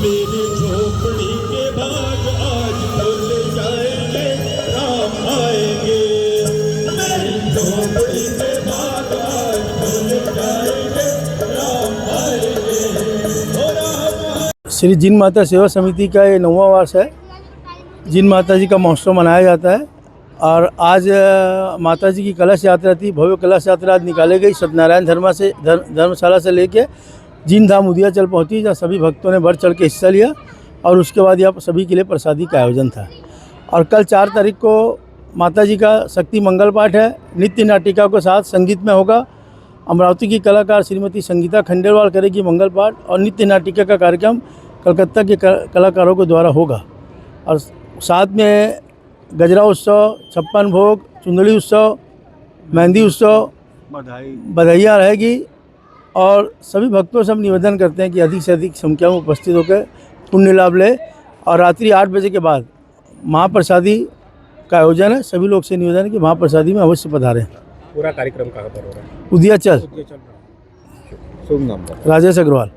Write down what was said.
मेरी झोपड़ी के भाग आज खुल जाएंगे, राम आएंगे। मेरी झोपड़ी के भाग आज खुल जाएंगे, राम आएंगे। श्री जिन माता सेवा समिति का ये 9वां वर्ष है। जिन माता जी का महोत्सव मनाया जाता है और आज माता जी की कलश यात्रा थी। भव्य कलश यात्रा आज निकाली गई सत्यनारायण धर्मशाला से लेके जिन धाम उदियाचल पहुंची, जहाँ सभी भक्तों ने बढ़ चढ़ के हिस्सा लिया और उसके बाद यहाँ सभी के लिए प्रसादी का आयोजन था। और कल 4 तारीख को माता जी का शक्ति मंगल पाठ है, नित्य नाटिका के साथ संगीत में होगा। अमरावती की कलाकार श्रीमती संगीता खंडेलवाल करेगी मंगल पाठ और नित्य नाटिका का कार्यक्रम कलकत्ता के कलाकारों के द्वारा होगा। और साथ में गजरा उत्सव, 56 भोग, चुंदड़ी उत्सव, मेहंदी उत्सव, बधाइयाँ रहेगी। और सभी भक्तों से हम निवेदन करते हैं कि अधिक से अधिक संख्या में उपस्थित होकर पुण्य लाभ ले। और रात्रि 8 बजे के बाद महाप्रसादी का आयोजन है। सभी लोग से निवेदन है कि महाप्रसादी में अवश्य पधारें। पूरा कार्यक्रम कहाँ पर हो रहा है? उदियाचल, राजेश अग्रवाल।